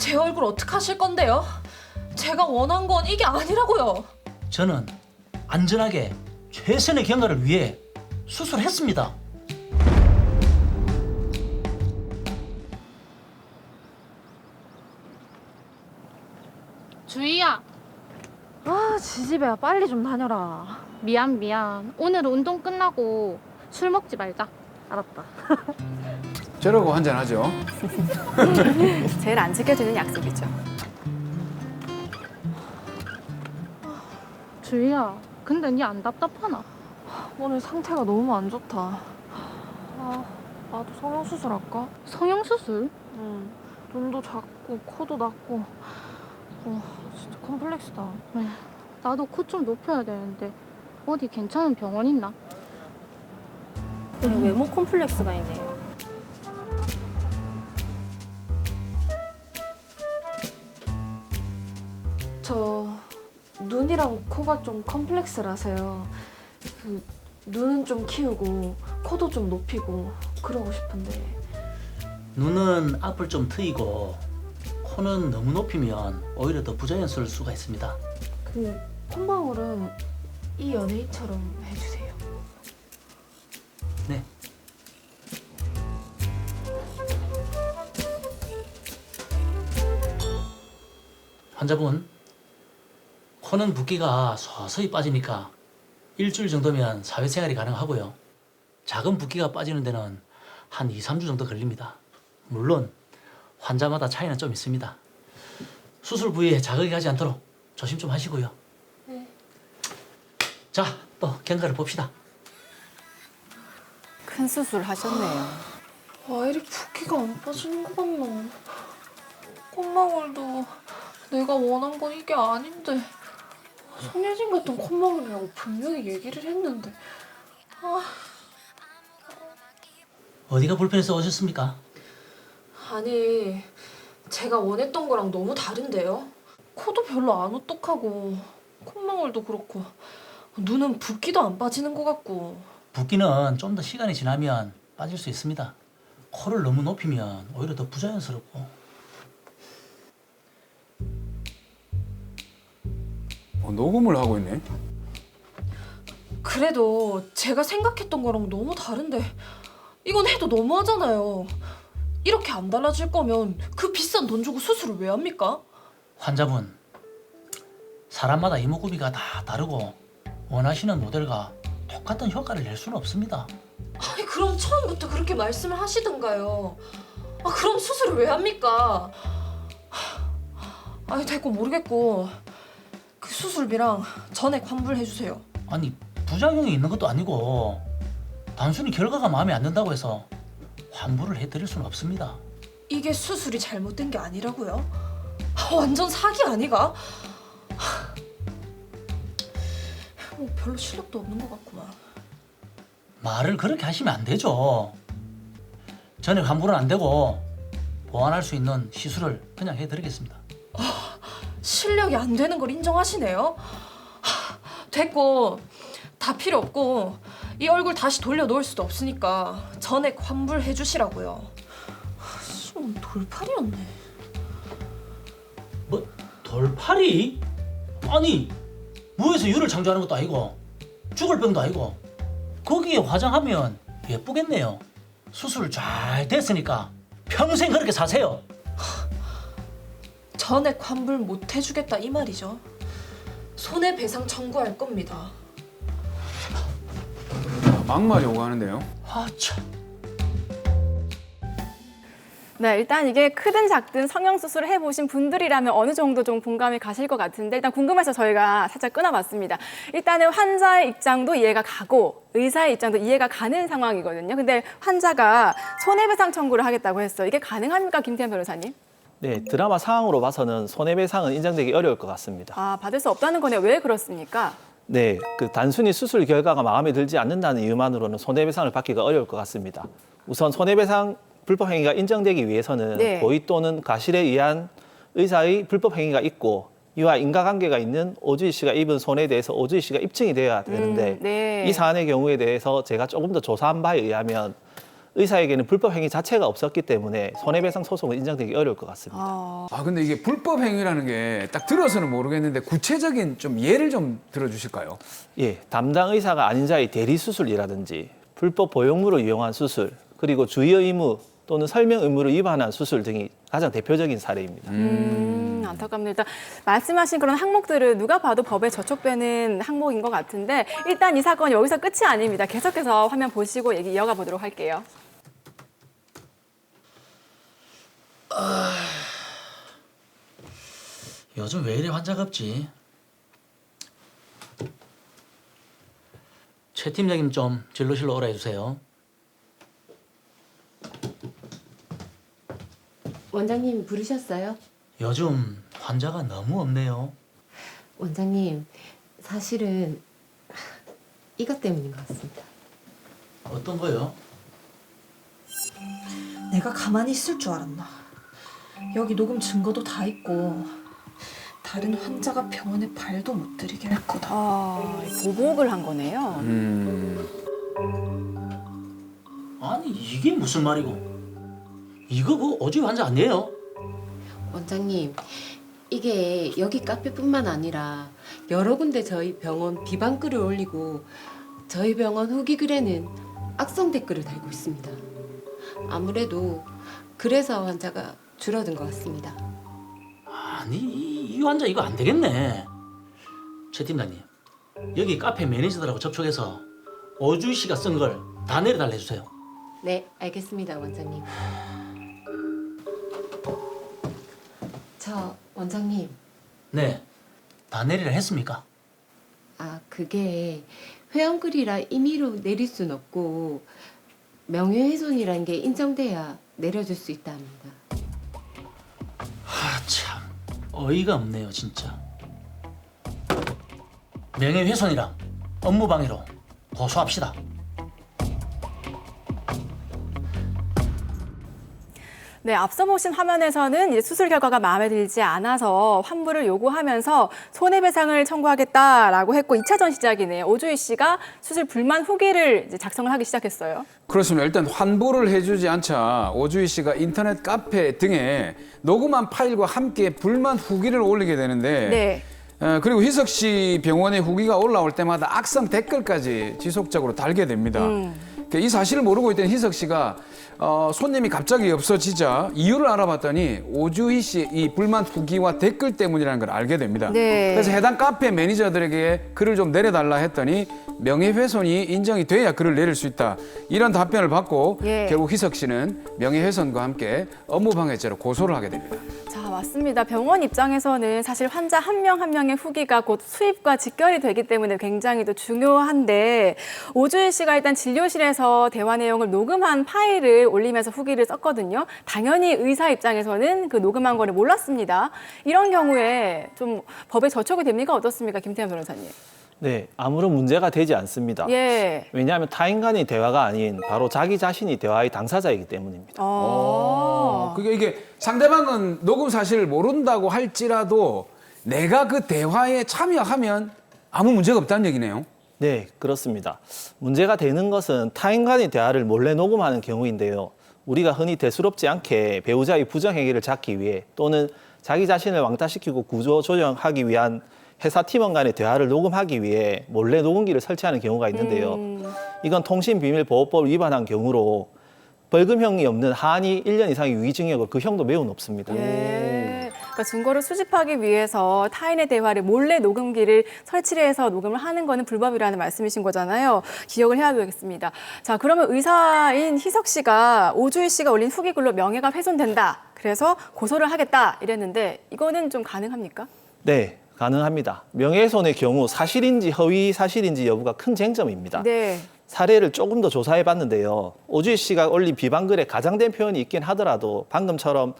제 얼굴 어떡하실 건데요? 제가 원한 건 이게 아니라고요. 저는 안전하게 최선의 경과를 위해 수술했습니다. 주희야, 아, 지지배야, 빨리 좀 다녀라. 미안. 오늘 운동 끝나고 술 먹지 말자. 알았다. 저러고 한잔 하죠. 제일 안 지켜지는 약속이죠. 주희야, 근데 니 안 답답하나? 오늘 상태가 너무 안 좋다. 아, 나도 성형수술 할까? 성형수술? 응. 눈도 작고 코도 낮고. 진짜 컴플렉스다. 에휴, 나도 코 좀 높여야 되는데 어디 괜찮은 병원 있나? 외모 콤플렉스가 있네요. 저 눈이랑 코가 좀 컴플렉스라서요. 눈은 좀 키우고 코도 좀 높이고 그러고 싶은데. 눈은 앞을 좀 트이고 코는 너무 높이면 오히려 더 부자연스러울 수가 있습니다. 콧망울은 이 연예인처럼 해주세요. 네. 환자분, 코는 붓기가 서서히 빠지니까 일주일 정도면 사회생활이 가능하고요. 작은 붓기가 빠지는 데는 한 2, 3주 정도 걸립니다. 물론 환자마다 차이는 좀 있습니다. 수술 부위에 자극이 가지 않도록 조심 좀 하시고요. 네. 자, 또 경과를 봅시다. 큰 수술 하셨네요. 와, 이리 붓기가 안 빠지는 것 같나. 콧망울도 내가 원한 건 이게 아닌데. 손예진 같은 콧망울이라고 분명히 얘기를 했는데. 어디가 불편해서 오셨습니까? 아니, 제가 원했던 거랑 너무 다른데요? 코도 별로 안 오똑하고 콧망울도 그렇고 눈은 붓기도 안 빠지는 것 같고. 붓기는 좀 더 시간이 지나면 빠질 수 있습니다. 코를 너무 높이면 오히려 더 부자연스럽고. 녹음을 하고 있네. 그래도 제가 생각했던 거랑 너무 다른데 이건 해도 너무하잖아요. 이렇게 안 달라질 거면 그 비싼 돈 주고 수술을 왜 합니까? 환자분, 사람마다 이목구비가 다 다르고 원하시는 모델과 똑같은 효과를 낼 수는 없습니다. 아니, 그럼 처음부터 그렇게 말씀을 하시든가요. 그럼 수술을 왜 합니까? 아니, 됐고 모르겠고 그 수술비랑 전액 환불해주세요. 아니, 부작용이 있는 것도 아니고 단순히 결과가 마음에 안 든다고 해서 환불을 해드릴 수는 없습니다. 이게 수술이 잘못된 게 아니라고요? 완전 사기 아니가? 별로 실력도 없는 것 같구만. 말을 그렇게 하시면 안 되죠. 전액 환불은 안 되고 보완할 수 있는 시술을 그냥 해드리겠습니다. 실력이 안 되는 걸 인정하시네요? 됐고, 다 필요 없고 이 얼굴 다시 돌려놓을 수도 없으니까 전액 환불해 주시라고요. 뭔 돌팔이었네. 뭐 돌팔이? 아니, 무에서 유를 창조하는 것도 아니고 죽을 병도 아니고 거기에 화장하면 예쁘겠네요. 수술 잘 됐으니까 평생 그렇게 사세요. 전액 환불 못 해주겠다 이 말이죠. 손해배상 청구할 겁니다. 막말이 오고 하는데요. 아 참. 네, 일단 이게 크든 작든 성형수술을 해보신 분들이라면 어느 정도 좀 공감이 가실 것 같은데 일단 궁금해서 저희가 살짝 끊어봤습니다. 일단은 환자의 입장도 이해가 가고 의사의 입장도 이해가 가는 상황이거든요. 근데 환자가 손해배상 청구를 하겠다고 했어요. 이게 가능합니까, 김태현 변호사님? 네, 드라마 상황으로 봐서는 손해배상은 인정되기 어려울 것 같습니다. 아, 받을 수 없다는 거네요. 왜 그렇습니까? 네, 단순히 수술 결과가 마음에 들지 않는다는 이유만으로는 손해배상을 받기가 어려울 것 같습니다. 우선 손해배상 불법 행위가 인정되기 위해서는 네. 고의 또는 과실에 의한 의사의 불법 행위가 있고 이와 인과관계가 있는 오주희 씨가 입은 손해에 대해서 오주희 씨가 입증이 되어야 되는데 네. 이 사안의 경우에 대해서 제가 조금 더 조사한 바에 의하면 의사에게는 불법 행위 자체가 없었기 때문에 손해배상 소송은 인정되기 어려울 것 같습니다. 아, 근데 이게 불법 행위라는 게 딱 들어서는 모르겠는데 구체적인 좀 예를 좀 들어주실까요? 예, 담당 의사가 아닌 자의 대리 수술이라든지 불법 보형물을 이용한 수술, 그리고 주의 의무 또는 설명 의무를 위반한 수술 등이 가장 대표적인 사례입니다. 안타깝습니다. 말씀하신 그런 항목들은 누가 봐도 법에 저촉되는 항목인 것 같은데 일단 이 사건 여기서 끝이 아닙니다. 계속해서 화면 보시고 얘기 이어가 보도록 할게요. 요즘 왜 이래 환자가 없지? 최 팀장님 좀 진료실로 오라 해주세요. 원장님 부르셨어요? 요즘 환자가 너무 없네요. 원장님, 사실은 이것 때문인 것 같습니다. 어떤 거요? 내가 가만히 있을 줄 알았나. 여기 녹음 증거도 다 있고 다른 환자가 병원에 발도 못 들이게 할 거다. 보복을 한 거네요. 아니 이게 무슨 말이고? 이거 그 오주의 환자 아니에요? 원장님, 이게 여기 카페뿐만 아니라 여러 군데 저희 병원 비방 글을 올리고 저희 병원 후기 글에는 악성 댓글을 달고 있습니다. 아무래도 그래서 환자가 줄어든 것 같습니다. 아니 이 환자 이거 안 되겠네. 최 팀장님 여기 카페 매니저들하고 접촉해서 오주희 씨가 쓴 걸 다 내려달라 해주세요. 네, 알겠습니다, 원장님. 저 원장님, 네, 다 내리라 했습니까? 그게 회원글이라 임의로 내릴 순 없고 명예훼손이라는 게 인정돼야 내려줄 수 있다 합니다. 참 어이가 없네요 진짜. 명예훼손이랑 업무방해로 고소합시다. 네, 앞서 보신 화면에서는 이제 수술 결과가 마음에 들지 않아서 환불을 요구하면서 손해배상을 청구하겠다라고 했고 2차전 시작이네요. 오주희 씨가 수술 불만 후기를 이제 작성을 하기 시작했어요. 그렇습니다. 일단 환불을 해주지 않자 오주희 씨가 인터넷 카페 등에 녹음한 파일과 함께 불만 후기를 올리게 되는데 네. 그리고 희석 씨 병원의 후기가 올라올 때마다 악성 댓글까지 지속적으로 달게 됩니다. 이 사실을 모르고 있던 희석 씨가 손님이 갑자기 없어지자 이유를 알아봤더니 오주희 씨 이 불만 후기와 댓글 때문이라는 걸 알게 됩니다. 네. 그래서 해당 카페 매니저들에게 글을 좀 내려달라 했더니 명예훼손이 인정이 돼야 글을 내릴 수 있다. 이런 답변을 받고 예. 결국 희석 씨는 명예훼손과 함께 업무방해죄로 고소를 하게 됩니다. 자, 맞습니다. 병원 입장에서는 사실 환자 한 명 한 명의 후기가 곧 수입과 직결이 되기 때문에 굉장히 또 중요한데 오주희 씨가 일단 진료실에서 대화 내용을 녹음한 파일을 올리면서 후기를 썼거든요. 당연히 의사 입장에서는 그 녹음한 거를 몰랐습니다. 이런 경우에 좀 법에 저촉이 됩니까? 어떻습니까? 김태현 변호사님. 네, 아무런 문제가 되지 않습니다. 예. 왜냐하면 타인 간의 대화가 아닌 바로 자기 자신이 대화의 당사자이기 때문입니다. 그게 이게 상대방은 녹음 사실을 모른다고 할지라도 내가 그 대화에 참여하면 아무 문제가 없다는 얘기네요. 네, 그렇습니다. 문제가 되는 것은 타인 간의 대화를 몰래 녹음하는 경우인데요. 우리가 흔히 대수롭지 않게 배우자의 부정행위를 잡기 위해 또는 자기 자신을 왕따시키고 구조조정하기 위한 회사 팀원 간의 대화를 녹음하기 위해 몰래 녹음기를 설치하는 경우가 있는데요. 이건 통신비밀보호법을 위반한 경우로 벌금형이 없는 하한이 1년 이상의 유기징역으로 그 형도 매우 높습니다. 예. 그러니까 증거를 수집하기 위해서 타인의 대화를 몰래 녹음기를 설치를 해서 녹음을 하는 거는 불법이라는 말씀이신 거잖아요. 기억을 해야 되겠습니다. 자, 그러면 의사인 희석 씨가 오주희 씨가 올린 후기 글로 명예가 훼손된다. 그래서 고소를 하겠다 이랬는데 이거는 좀 가능합니까? 네, 가능합니다. 명예훼손의 경우 사실인지 허위 사실인지 여부가 큰 쟁점입니다. 네. 사례를 조금 더 조사해 봤는데요. 오주희 씨가 올린 비방글에 가장된 표현이 있긴 하더라도 방금처럼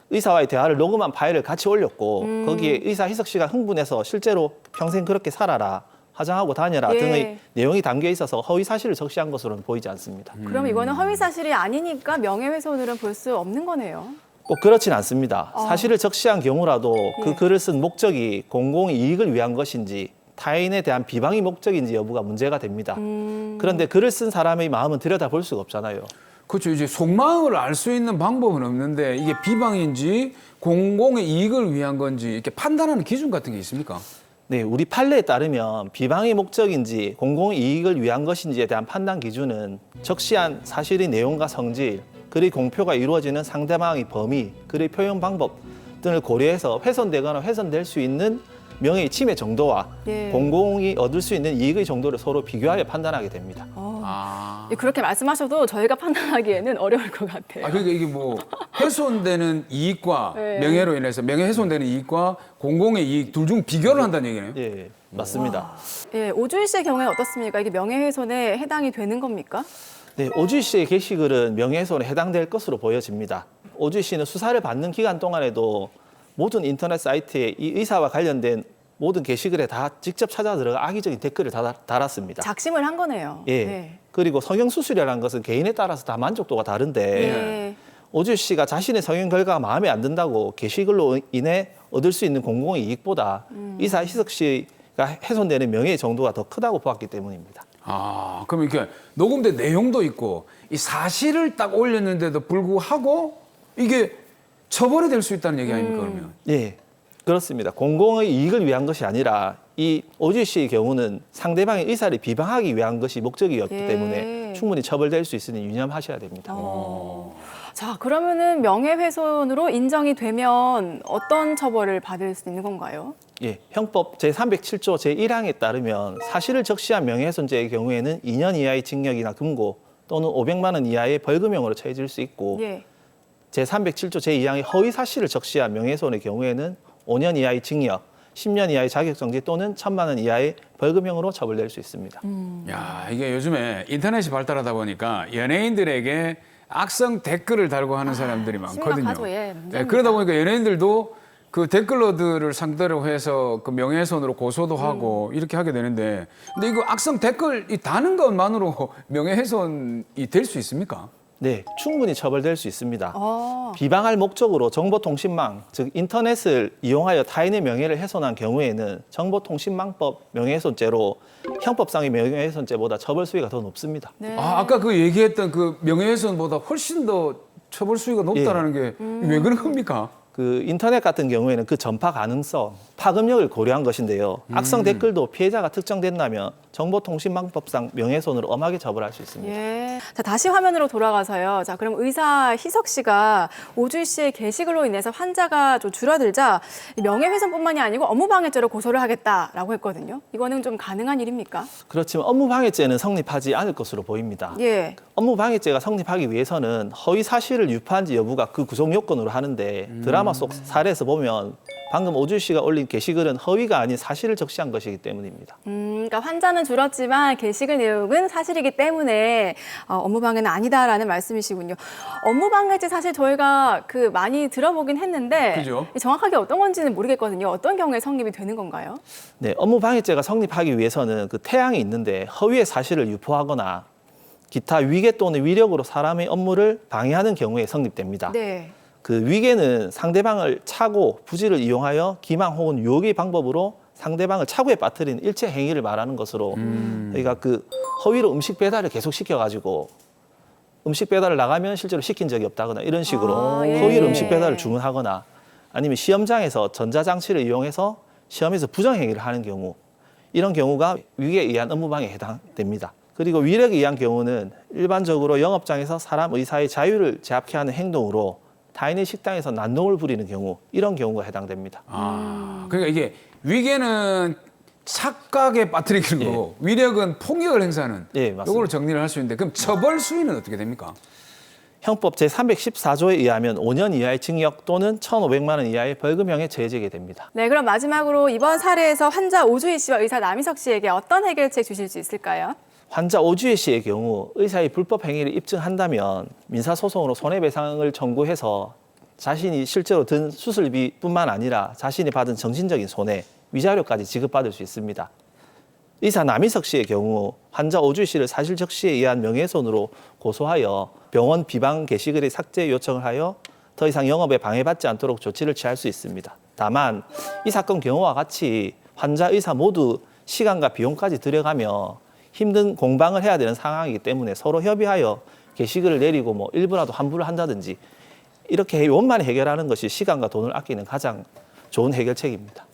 의사와의 대화를 녹음한 파일을 같이 올렸고 거기에 의사 희석 씨가 흥분해서 실제로 평생 그렇게 살아라, 화장하고 다녀라 예. 등의 내용이 담겨 있어서 허위 사실을 적시한 것으로는 보이지 않습니다. 그럼 이거는 허위 사실이 아니니까 명예훼손으로는 볼 수 없는 거네요. 꼭 그렇진 않습니다. 사실을 적시한 경우라도 그 예. 글을 쓴 목적이 공공의 이익을 위한 것인지 타인에 대한 비방이 목적인지 여부가 문제가 됩니다. 그런데 글을 쓴 사람의 마음은 들여다볼 수가 없잖아요. 그렇죠. 이제 속마음을 알 수 있는 방법은 없는데 이게 비방인지 공공의 이익을 위한 건지 이렇게 판단하는 기준 같은 게 있습니까? 네, 우리 판례에 따르면 비방의 목적인지 공공 이익을 위한 것인지에 대한 판단 기준은 적시한 사실의 내용과 성질, 글의 공표가 이루어지는 상대방의 범위, 글의 표현 방법 등을 고려해서 훼손되거나 훼손될 수 있는 명예의 침해 정도와 예. 공공이 얻을 수 있는 이익의 정도를 서로 비교하여 판단하게 됩니다. 예, 그렇게 말씀하셔도 저희가 판단하기에는 어려울 것 같아요. 그러니까 이게 뭐 훼손되는 이익과 네. 명예로 인해서 명예 훼손되는 이익과 공공의 이익 둘 중 비교를 한다는 얘기네요. 예, 맞습니다. 예, 오주희 씨의 경우에는 어떻습니까? 이게 명예훼손에 해당이 되는 겁니까? 네, 오주희 씨의 게시글은 명예훼손에 해당될 것으로 보여집니다. 오주희 씨는 수사를 받는 기간 동안에도 모든 인터넷 사이트에 이 의사와 관련된 모든 게시글에 다 직접 찾아 들어가 악의적인 댓글을 달았습니다. 작심을 한 거네요. 예. 네. 그리고 성형수술이라는 것은 개인에 따라서 다 만족도가 다른데 예. 오주희 씨가 자신의 성형 결과가 마음에 안 든다고 게시글로 인해 얻을 수 있는 공공의 이익보다 의사 희석 씨가 훼손되는 명예의 정도가 더 크다고 보았기 때문입니다. 그럼 이렇게 녹음된 내용도 있고 이 사실을 딱 올렸는데도 불구하고 이게 처벌이 될 수 있다는 얘기 아닙니까 그러면? 예, 그렇습니다. 공공의 이익을 위한 것이 아니라 이 오주희 씨의 경우는 상대방의 의사를 비방하기 위한 것이 목적이었기 예. 때문에 충분히 처벌될 수 있으니 유념하셔야 됩니다. 자, 그러면은 명예훼손으로 인정이 되면 어떤 처벌을 받을 수 있는 건가요? 예, 형법 제307조 제1항에 따르면 사실을 적시한 명예훼손죄의 경우에는 2년 이하의 징역이나 금고 또는 500만 원 이하의 벌금형으로 처해질 수 있고 예. 제307조 제2항의 허위 사실을 적시한 명예훼손의 경우에는 5년 이하의 징역, 10년 이하의 자격정지 또는 1,000만 원 이하의 벌금형으로 처벌될 수 있습니다. 야, 이게 요즘에 인터넷이 발달하다 보니까 연예인들에게 악성 댓글을 달고 하는 사람들이 많거든요. 심각하죠. 예, 문제입니다. 그러다 보니까 연예인들도 그 댓글러들을 상대로 해서 그 명예훼손으로 고소도 하고 이렇게 하게 되는데 근데 이거 악성 댓글 이 다는 것만으로 명예훼손이 될 수 있습니까? 네, 충분히 처벌될 수 있습니다. 어. 비방할 목적으로 정보통신망, 즉 인터넷을 이용하여 타인의 명예를 훼손한 경우에는 정보통신망법 명예훼손죄로 형법상의 명예훼손죄보다 처벌 수위가 더 높습니다. 네. 아까 그 얘기했던 그 명예훼손보다 훨씬 더 처벌 수위가 높다라는 게 왜 그런 겁니까? 그 인터넷 같은 경우에는 그 전파 가능성, 파급력을 고려한 것인데요. 악성 댓글도 피해자가 특정된다면 정보통신망법상 명예훼손으로 엄하게 처벌할 수 있습니다. 예. 자, 다시 화면으로 돌아가서요. 자, 그럼 의사 희석 씨가 오주희 씨의 게시글로 인해서 환자가 좀 줄어들자 이 명예훼손뿐만이 아니고 업무방해죄로 고소를 하겠다라고 했거든요. 이거는 좀 가능한 일입니까? 그렇지만 업무방해죄는 성립하지 않을 것으로 보입니다. 예. 업무방해죄가 성립하기 위해서는 허위 사실을 유포한지 여부가 그 구성 요건으로 하는데 드라마 속 사례에서 보면 방금 오주희 씨가 올린 게시글은 허위가 아닌 사실을 적시한 것이기 때문입니다. 그러니까 환자는 줄었지만 게시글 내용은 사실이기 때문에 업무방해는 아니다라는 말씀이시군요. 업무방해죄 사실 저희가 그 많이 들어보긴 했는데 그죠? 정확하게 어떤 건지는 모르겠거든요. 어떤 경우에 성립이 되는 건가요? 네, 업무방해죄가 성립하기 위해서는 그 태양이 있는데 허위의 사실을 유포하거나 기타 위계 또는 위력으로 사람의 업무를 방해하는 경우에 성립됩니다. 네. 그 위계는 상대방을 차고 부지를 이용하여 기망 혹은 유혹의 방법으로 상대방을 차고에 빠뜨리는 일체 행위를 말하는 것으로 저희가 그 허위로 음식 배달을 계속 시켜가지고 음식 배달을 나가면 실제로 시킨 적이 없다거나 이런 식으로 예. 허위로 음식 배달을 주문하거나 아니면 시험장에서 전자장치를 이용해서 시험에서 부정행위를 하는 경우 이런 경우가 위계에 의한 업무방해에 해당됩니다. 그리고 위력에 의한 경우는 일반적으로 영업장에서 사람 의사의 자유를 제압케 하는 행동으로 타인의 식당에서 난동을 부리는 경우 이런 경우가 해당됩니다. 그러니까 이게 위계는 착각에 빠뜨리는 거고 위력은 폭력을 행사하는 예, 맞습니다. 이걸 정리를 할 수 있는데 그럼 처벌 수위는 어떻게 됩니까? 형법 제314조에 의하면 5년 이하의 징역 또는 1,500만 원 이하의 벌금형에 처해지게 됩니다. 네, 그럼 마지막으로 이번 사례에서 환자 오주희 씨와 의사 남희석 씨에게 어떤 해결책 주실 수 있을까요? 환자 오주희 씨의 경우 의사의 불법 행위를 입증한다면 민사소송으로 손해배상을 청구해서 자신이 실제로 든 수술비뿐만 아니라 자신이 받은 정신적인 손해, 위자료까지 지급받을 수 있습니다. 의사 남희석 씨의 경우 환자 오주희 씨를 사실 적시에 의한 명예훼손으로 고소하여 병원 비방 게시글의 삭제 요청을 하여 더 이상 영업에 방해받지 않도록 조치를 취할 수 있습니다. 다만 이 사건 경우와 같이 환자, 의사 모두 시간과 비용까지 들여가며 힘든 공방을 해야 되는 상황이기 때문에 서로 협의하여 게시글을 내리고 뭐 일부라도 환불을 한다든지 이렇게 원만히 해결하는 것이 시간과 돈을 아끼는 가장 좋은 해결책입니다.